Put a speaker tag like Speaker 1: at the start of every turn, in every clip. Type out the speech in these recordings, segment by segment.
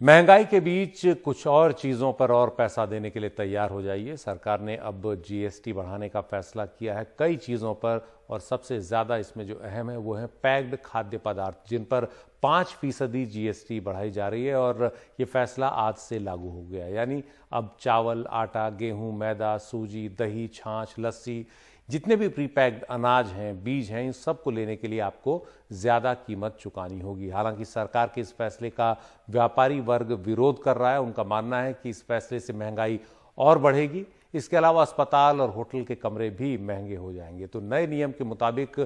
Speaker 1: महंगाई के बीच कुछ और चीज़ों पर और पैसा देने के लिए तैयार हो जाइए। सरकार ने अब जीएसटी बढ़ाने का फैसला किया है कई चीज़ों पर, और सबसे ज़्यादा इसमें जो अहम है वो है पैक्ड खाद्य पदार्थ, जिन पर 5% जीएसटी बढ़ाई जा रही है। और ये फैसला आज से लागू हो गया है। यानी अब चावल, आटा, गेहूं, मैदा, सूजी, दही, छाछ, लस्सी, जितने भी प्री पैक्ड अनाज हैं, बीज हैं, इन सब को लेने के लिए आपको ज़्यादा कीमत चुकानी होगी। हालांकि सरकार के इस फैसले का व्यापारी वर्ग विरोध कर रहा है। उनका मानना है कि इस फैसले से महंगाई और बढ़ेगी। इसके अलावा अस्पताल और होटल के कमरे भी महंगे हो जाएंगे। तो नए नियम के मुताबिक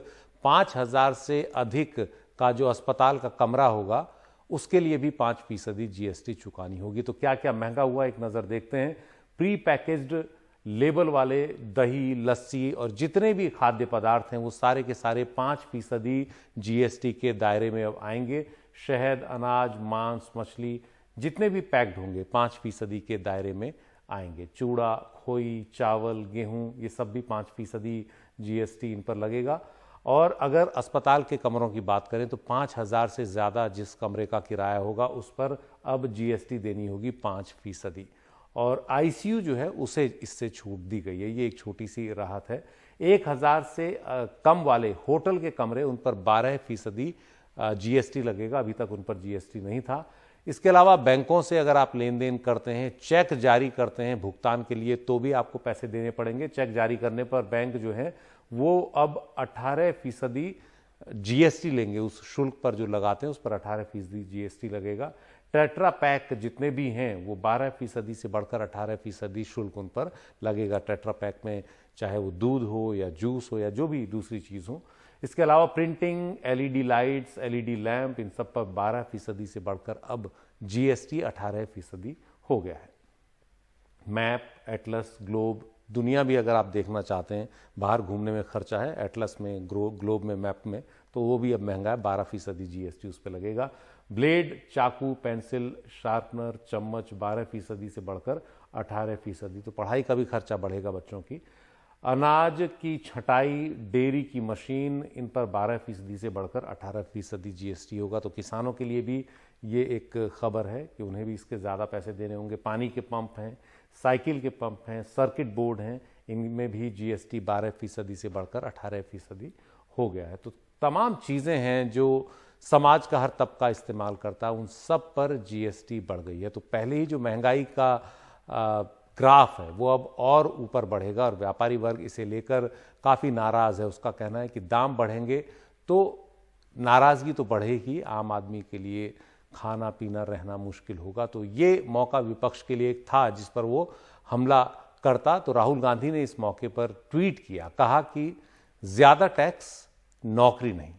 Speaker 1: 5,000 से अधिक का जो अस्पताल का कमरा होगा उसके लिए भी 5% जीएसटी चुकानी होगी। तो क्या क्या महंगा हुआ, एक नज़र देखते हैं। प्री पैकेज्ड लेबल वाले दही, लस्सी और जितने भी खाद्य पदार्थ हैं वो सारे के सारे 5% जीएसटी के दायरे में अब आएंगे। शहद, अनाज, मांस, मछली जितने भी पैक्ड होंगे 5% के दायरे में आएंगे। चूड़ा, खोई, चावल, गेहूं, ये सब भी 5% जीएसटी इन पर लगेगा। और अगर अस्पताल के कमरों की बात करें तो 5,000 से ज़्यादा जिस कमरे का किराया होगा उस पर अब जीएसटी देनी होगी 5%। और आईसीयू जो है उसे इससे छूट दी गई है। ये एक छोटी सी राहत है। 1,000 से कम वाले होटल के कमरे, उन पर 12% जीएसटी लगेगा। अभी तक उन पर जीएसटी नहीं था। इसके अलावा बैंकों से अगर आप लेन देन करते हैं, चेक जारी करते हैं भुगतान के लिए, तो भी आपको पैसे देने पड़ेंगे। चेक जारी करने पर बैंक जो है वो अब 18% जीएसटी लेंगे। उस शुल्क पर जो लगाते हैं उस पर 18% जीएसटी लगेगा। टेट्रा पैक जितने भी हैं वो 12% से बढ़कर 18% शुल्क उन पर लगेगा। टेट्रा पैक में चाहे वो दूध हो या जूस हो या जो भी दूसरी चीज़ हो। इसके अलावा printing, LED lights, LED lamp, इन सब पर 12% से बढ़कर अब जीएसटी 18% हो गया है। मैप, एटलस, ग्लोब, दुनिया भी अगर आप देखना चाहते हैं, बाहर घूमने में खर्चा है, एटलस में, ग्लोब में, मैप में, तो वो भी अब महंगा है। 12% जीएसटी उस पर लगेगा। ब्लेड, चाकू, पेंसिल, शार्पनर, चम्मच 12% से बढ़कर 18%। तो पढ़ाई का भी खर्चा बढ़ेगा बच्चों की। अनाज की छटाई, डेयरी की मशीन, इन पर 12% से बढ़कर 18% जीएसटी होगा। तो किसानों के लिए भी ये एक खबर है कि उन्हें भी इसके ज़्यादा पैसे देने होंगे। पानी के पंप हैं, साइकिल के पंप हैं, सर्किट बोर्ड हैं, इनमें भी जीएसटी 12% से बढ़कर 18% हो गया है। तो तमाम चीज़ें हैं जो समाज का हर तबका इस्तेमाल करता है, उन सब पर जीएसटी बढ़ गई है। तो पहले ही जो महंगाई का ग्राफ है वो अब और ऊपर बढ़ेगा, और व्यापारी वर्ग इसे लेकर काफ़ी नाराज़ है। उसका कहना है कि दाम बढ़ेंगे तो नाराज़गी तो बढ़ेगी, आम आदमी के लिए खाना पीना रहना मुश्किल होगा। तो ये मौका विपक्ष के लिए एक था जिस पर वो हमला करता। तो राहुल गांधी ने इस मौके पर ट्वीट किया, कहा कि ज़्यादा टैक्स, नौकरी नहीं।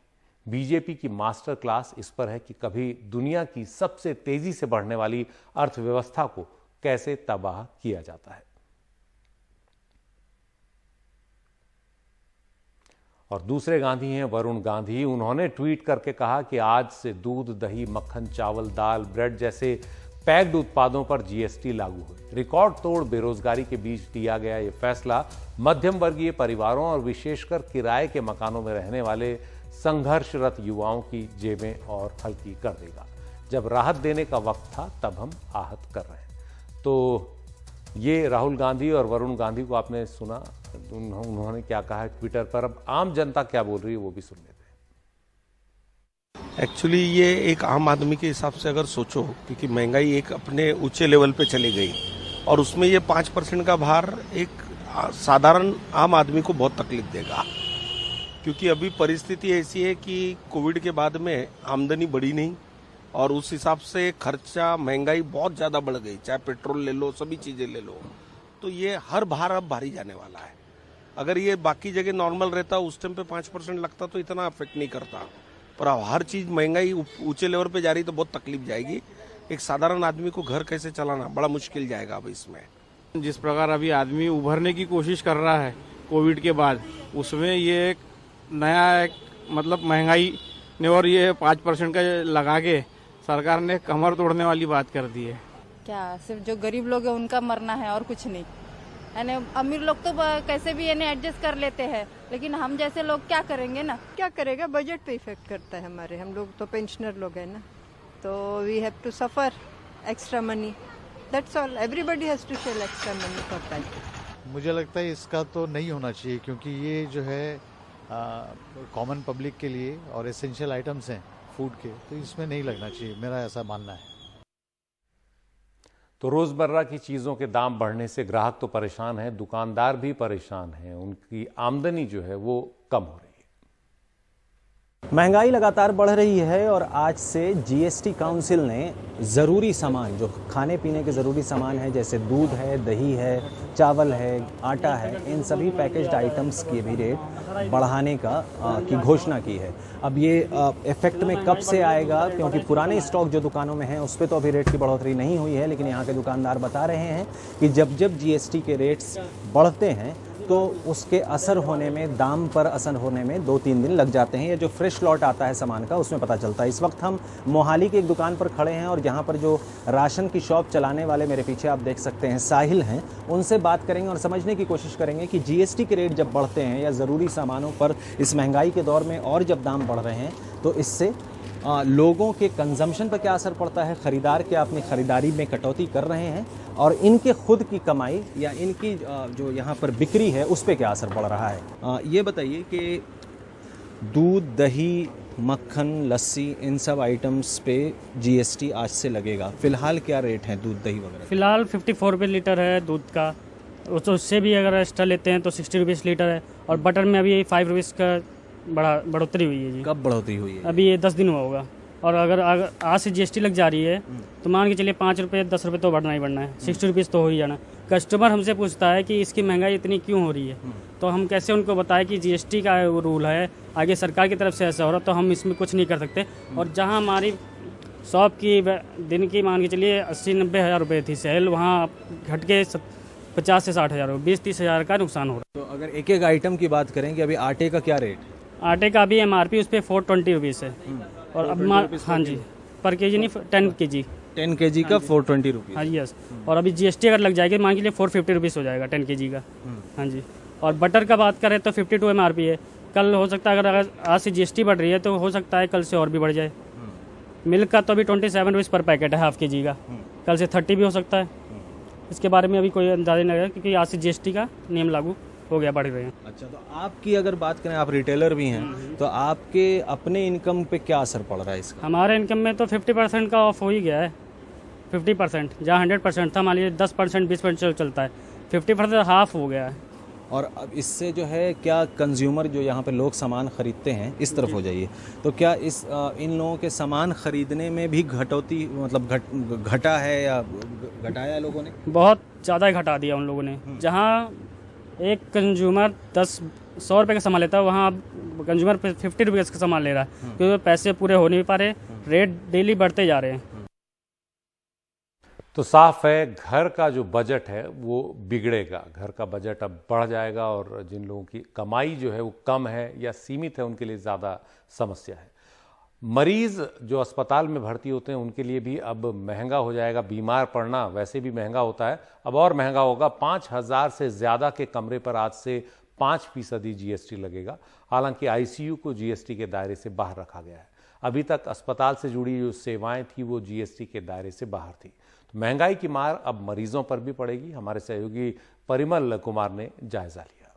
Speaker 1: बीजेपी की मास्टर क्लास इस पर है कि कभी दुनिया की सबसे तेजी से बढ़ने वाली अर्थव्यवस्था को कैसे तबाह किया जाता है। और दूसरे गांधी हैं वरुण गांधी। उन्होंने ट्वीट करके कहा कि आज से दूध, दही, मक्खन, चावल, दाल, ब्रेड जैसे पैक्ड उत्पादों पर जीएसटी लागू हुई। रिकॉर्ड तोड़ बेरोजगारी के बीच लिया गया यह फैसला मध्यम वर्गीय परिवारों और विशेषकर किराए के मकानों में रहने वाले संघर्षरत युवाओं की जेबें और हल्की कर देगा। जब राहत देने का वक्त था तब हम आहत कर रहे हैं। तो ये राहुल गांधी और वरुण गांधी को आपने सुना, उन्होंने क्या कहा है ट्विटर पर। अब आम जनता क्या बोल रही है वो भी सुन लेते हैं।
Speaker 2: एक्चुअली ये एक आम आदमी के हिसाब से अगर सोचो, क्योंकि महंगाई एक अपने ऊंचे लेवल पे चली गई और उसमें ये 5% का भार एक साधारण आम आदमी को बहुत तकलीफ देगा। क्योंकि अभी परिस्थिति ऐसी है कि कोविड के बाद में आमदनी बढ़ी नहीं और उस हिसाब से खर्चा, महंगाई बहुत ज्यादा बढ़ गई। चाहे पेट्रोल ले लो, सभी चीजें ले लो, तो ये हर भार अब भारी जाने वाला है। अगर ये बाकी जगह नॉर्मल रहता, उस टाइम पे 5% लगता तो इतना अफेक्ट नहीं करता, पर अब हर चीज महंगाई ऊंचे लेवल पे जा रही तो बहुत तकलीफ जाएगी। एक साधारण आदमी को घर कैसे चलाना बड़ा मुश्किल जाएगा अब इसमें।
Speaker 3: जिस प्रकार अभी आदमी उभरने की कोशिश कर रहा है कोविड के बाद, उसमें ये एक नया एक मतलब महंगाई ने और ये 5% का लगा के सरकार ने कमर तोड़ने वाली बात कर दी है।
Speaker 4: क्या सिर्फ जो गरीब लोग हैं उनका मरना है और कुछ नहीं। यानी अमीर लोग तो कैसे भी यानी एडजस्ट कर लेते हैं, लेकिन हम जैसे लोग क्या करेंगे ना।
Speaker 5: क्या करेगा, बजट पे इफेक्ट करता है हमारे। हम लोग तो पेंशनर लोग हैं ना, तो we have to suffer extra money. That's all. Everybody has to share extra money for that.
Speaker 6: मुझे लगता है इसका तो नहीं होना चाहिए, क्योंकि ये जो है कॉमन पब्लिक के लिए और एसेंशियल आइटम्स हैं फूड के, तो इसमें नहीं लगना चाहिए, मेरा ऐसा मानना है।
Speaker 1: तो रोजमर्रा की चीजों के दाम बढ़ने से ग्राहक तो परेशान है, दुकानदार भी परेशान हैं, उनकी आमदनी जो है वो कम हो रही है।
Speaker 7: महंगाई लगातार बढ़ रही है और आज से जीएसटी काउंसिल ने ज़रूरी सामान, जो खाने पीने के ज़रूरी सामान है, जैसे दूध है, दही है, चावल है, आटा है, इन सभी पैकेज्ड आइटम्स के भी रेट बढ़ाने की घोषणा की है। अब ये इफेक्ट में कब से आएगा, क्योंकि पुराने स्टॉक जो दुकानों में हैं उस पर तो अभी रेट की बढ़ोतरी नहीं हुई है, लेकिन यहाँ के दुकानदार बता रहे हैं कि जब जब जीएसटी के रेट्स बढ़ते हैं तो उसके असर होने में, दाम पर असर होने में 2-3 दिन लग जाते हैं। ये जो फ्रेश लॉट आता है सामान का, उसमें पता चलता है। इस वक्त हम मोहाली की एक दुकान पर खड़े हैं और जहां पर जो राशन की शॉप चलाने वाले, मेरे पीछे आप देख सकते हैं, साहिल हैं, उनसे बात करेंगे और समझने की कोशिश करेंगे कि जीएसटी के रेट जब बढ़ते हैं या ज़रूरी सामानों पर इस महंगाई के दौर में और जब दाम बढ़ रहे हैं तो इससे लोगों के कंजम्पशन पर क्या असर पड़ता है, ख़रीदार क्या अपनी ख़रीदारी में कटौती कर रहे हैं और इनके खुद की कमाई या इनकी जो यहाँ पर बिक्री है उस पर क्या असर पड़ रहा है। ये बताइए कि दूध, दही, मक्खन, लस्सी, इन सब आइटम्स पे जीएसटी आज से लगेगा। फ़िलहाल क्या रेट है दूध, दही वगैरह?
Speaker 8: फ़िलहाल 54 रुपये लीटर है दूध का, उससे भी अगर एक्स्ट्रा लेते हैं तो 60 रुपीज़ लीटर है। और बटर में अभी 5 रुपीज़ का बढ़ोतरी हुई है जी।
Speaker 7: कब बढ़ोतरी हुई है?
Speaker 8: अभी ये 10 दिन हुआ होगा। और अगर आज से जीएसटी लग जा रही है तो मान के चलिए 5 रुपये 10 रुपये तो बढ़ना ही बढ़ना है, 60 रुपीज़ तो हो ही जाना। कस्टमर हमसे पूछता है कि इसकी महंगाई इतनी क्यों हो रही है, तो हम कैसे उनको बताएं कि जीएसटी का वो रूल है, आगे सरकार की तरफ से ऐसा हो रहा, तो हम इसमें कुछ नहीं कर सकते। और जहाँ हमारी शॉप की दिन की मान के चलिए 80-90 हज़ार रुपये थी सेल, वहाँ घट के 50 से 60 हज़ार, 20-30 हज़ार का नुकसान हो रहा है।
Speaker 7: तो अगर एक एक आइटम की बात करें कि अभी आटे का क्या रेट?
Speaker 8: आटे का अभी एमआरपी उस पर 420 रुपीज़ है। और अब हाँ जी, पर केजी नहीं, 10 केजी
Speaker 7: 10 केजी का 420 रुपीज़।
Speaker 8: हाँ जी, यस। और अभी जीएसटी अगर लग जाएगी मान के लिए 450 रुपीज़ हो जाएगा 10 केजी का। हाँ जी। और बटर का बात करें तो 52 एमआरपी है। कल हो सकता है, अगर आज से जीएसटी बढ़ रही है तो हो सकता है कल से और भी बढ़ जाए। मिल्क का तो अभी 27 रुपीज़ पर पैकेट है हाफ केजी का, कल से 30 भी हो सकता है। इसके बारे में अभी कोई अंदाजा नहीं लगा, क्योंकि आज से जीएसटी का नियम लागू हो गया, बढ़ रहे हैं।
Speaker 7: अच्छा, तो आपकी अगर बात करें, आप रिटेलर भी हैं, तो आपके अपने इनकम पे क्या असर पड़ रहा है इसका?
Speaker 8: हमारे इनकम में तो 50% का ऑफ हो ही गया है। 50% जहाँ 100% था, मान लीजिए 10% 20% चलता है, 50% हाफ हो गया है।
Speaker 7: और अब इससे जो है क्या कंज्यूमर, जो यहाँ पे लोग सामान खरीदते हैं, इस तरफ हो जाइए, तो क्या इन लोगों के सामान खरीदने में भी घटौती, मतलब घटा है या घटाया लोगों ने?
Speaker 8: बहुत ज़्यादा घटा दिया उन लोगों ने। जहाँ एक कंज्यूमर 100 रुपये का सामान लेता है, वहाँ अब कंज्यूमर 50 रुपये का सामान ले रहा है, क्योंकि पैसे पूरे हो नहीं पा रहे, रेट डेली बढ़ते जा रहे हैं।
Speaker 1: तो साफ है, घर का जो बजट है वो बिगड़ेगा, घर का बजट अब बढ़ जाएगा और जिन लोगों की कमाई जो है वो कम है या सीमित है उनके लिए ज़्यादा समस्या है। मरीज जो अस्पताल में भर्ती होते हैं उनके लिए भी अब महंगा हो जाएगा। बीमार पड़ना वैसे भी महंगा होता है, अब और महंगा होगा। 5,000 से ज़्यादा के कमरे पर आज से 5% जीएसटी लगेगा। हालांकि आईसीयू को जीएसटी के दायरे से बाहर रखा गया है। अभी तक अस्पताल से जुड़ी जो सेवाएं थी वो जीएसटी के दायरे से बाहर थी। तो महंगाई की मार अब मरीजों पर भी पड़ेगी। हमारे सहयोगी परिमल कुमार ने जायजा लिया।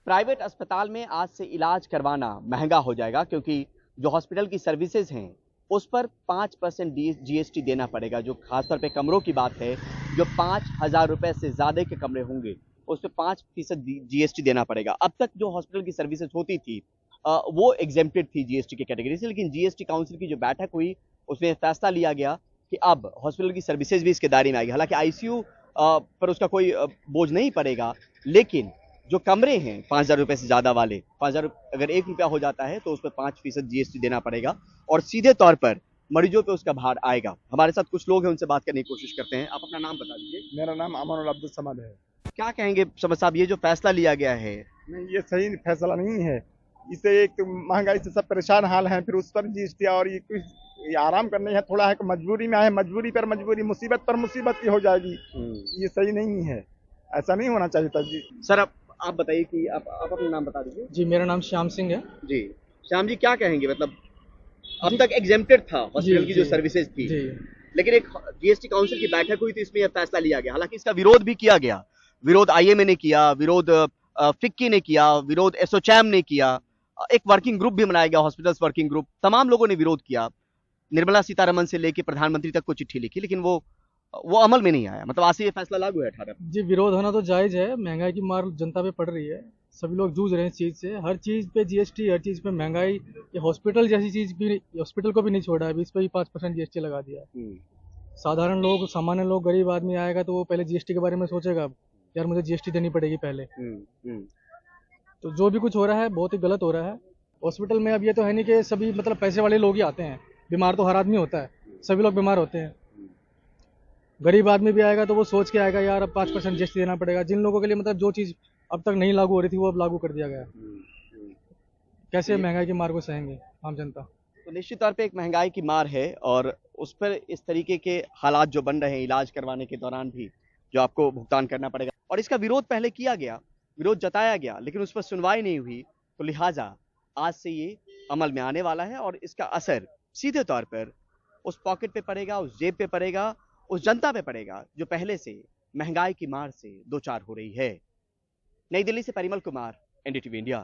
Speaker 9: प्राइवेट अस्पताल में आज से इलाज करवाना महंगा हो जाएगा, क्योंकि जो हॉस्पिटल की सर्विसेज हैं उस पर 5% जीएसटी देना पड़ेगा। जो खासतौर पे कमरों की बात है, जो 5,000 रुपए से ज़्यादा के कमरे होंगे उस पर 5% जीएसटी देना पड़ेगा। अब तक जो हॉस्पिटल की सर्विसेज होती थी वो एग्जेम्प्टेड थी जीएसटी के कैटेगरी से, लेकिन जीएसटी काउंसिल की जो बैठक हुई उसमें फैसला लिया गया कि अब हॉस्पिटल की सर्विसेज भी इसके दायरे में आएगी। हालांकि आईसीयू पर उसका कोई बोझ नहीं पड़ेगा, लेकिन जो कमरे हैं 5,000 रुपए से ज़्यादा वाले, 5,000 अगर 1 रुपया हो जाता है तो उस पर 5% जीएसटी देना पड़ेगा और सीधे तौर पर मरीजों पे उसका भार आएगा। हमारे साथ कुछ लोग हैं, उनसे बात करने की कोशिश करते हैं। आप अपना नाम बता दीजिए।
Speaker 10: मेरा नाम अमरुल अब्दुल समद है।
Speaker 9: क्या कहेंगे समद साहब, ये जो फैसला लिया गया है?
Speaker 10: नहीं, ये सही फैसला नहीं है। इससे एक तो महंगाई से सब परेशान हाल हैं, फिर उस पर जीएसटी, और ये आराम करने है, थोड़ा है कि मजबूरी में आए, मजबूरी पर मजबूरी, मुसीबत पर मुसीबत की हो जाएगी। ये सही नहीं है, ऐसा नहीं होना चाहिए था जी।
Speaker 9: सर आप बताइए कि आप अपना नाम बता दीजिए।
Speaker 11: जी, मेरा नाम श्याम सिंह है।
Speaker 9: जी श्याम जी, क्या कहेंगे, मतलब अब तक एग्जेम्प्टेड था हॉस्पिटल की जो सर्विसेज थी, लेकिन एक जीएसटी काउंसिल की बैठक हुई तो इसमें यह फैसला लिया गया। हालांकि इसका विरोध भी किया गया, विरोध आईएमए ने किया, विरोध फिक्की ने किया, विरोध एसोचैम ने किया, एक वर्किंग ग्रुप भी बनाया गया, हॉस्पिटल्स वर्किंग ग्रुप, तमाम लोगों ने विरोध किया। निर्मला सीतारमन से लेकर प्रधानमंत्री तक को चिट्ठी लिखी, लेकिन वो अमल में नहीं आया। मतलब आज से ये फैसला लागू है 18।
Speaker 11: जी, विरोध होना तो जायज है, महंगाई की मार जनता पे पड़ रही है, सभी लोग जूझ रहे हैं इस चीज से, हर चीज पे जीएसटी, हर चीज पे महंगाई। ये हॉस्पिटल जैसी चीज भी, हॉस्पिटल को भी नहीं छोड़ा है, इस पे भी 5% जीएसटी लगा दिया है। साधारण लोग, सामान्य लोग, गरीब आदमी आएगा तो वो पहले जीएसटी के बारे में सोचेगा, यार मुझे जीएसटी देनी पड़ेगी पहले। तो जो भी कुछ हो रहा है बहुत ही गलत हो रहा है। हॉस्पिटल में अब ये तो है नहीं कि सभी मतलब पैसे वाले लोग ही आते हैं, बीमार तो हर आदमी होता है, सभी लोग बीमार होते हैं। गरीब आदमी भी आएगा तो वो सोच के आएगा, यार अब 5% जीएसटी देना पड़ेगा। जिन लोगों के लिए मतलब जो चीज अब तक नहीं लागू हो रही थी वो अब लागू कर दिया गया। कैसे महंगाई की मार को सहेंगे आम जनता?
Speaker 9: तो निश्चित तौर पे एक महंगाई की मार है और उस पर इस तरीके के हालात जो बन रहे हैं, इलाज करवाने के दौरान भी जो आपको भुगतान करना पड़ेगा। और इसका विरोध पहले किया गया, विरोध जताया गया, लेकिन उस पर सुनवाई नहीं हुई। तो लिहाजा आज से ये अमल में आने वाला है और इसका असर सीधे तौर पर उस पॉकेट पे पड़ेगा, उस जेब पे पड़ेगा, उस जनता पे पड़ेगा जो पहले से महंगाई की मार से दो चार हो रही है। नई दिल्ली से परिमल कुमार, एनडीटीवी इंडिया।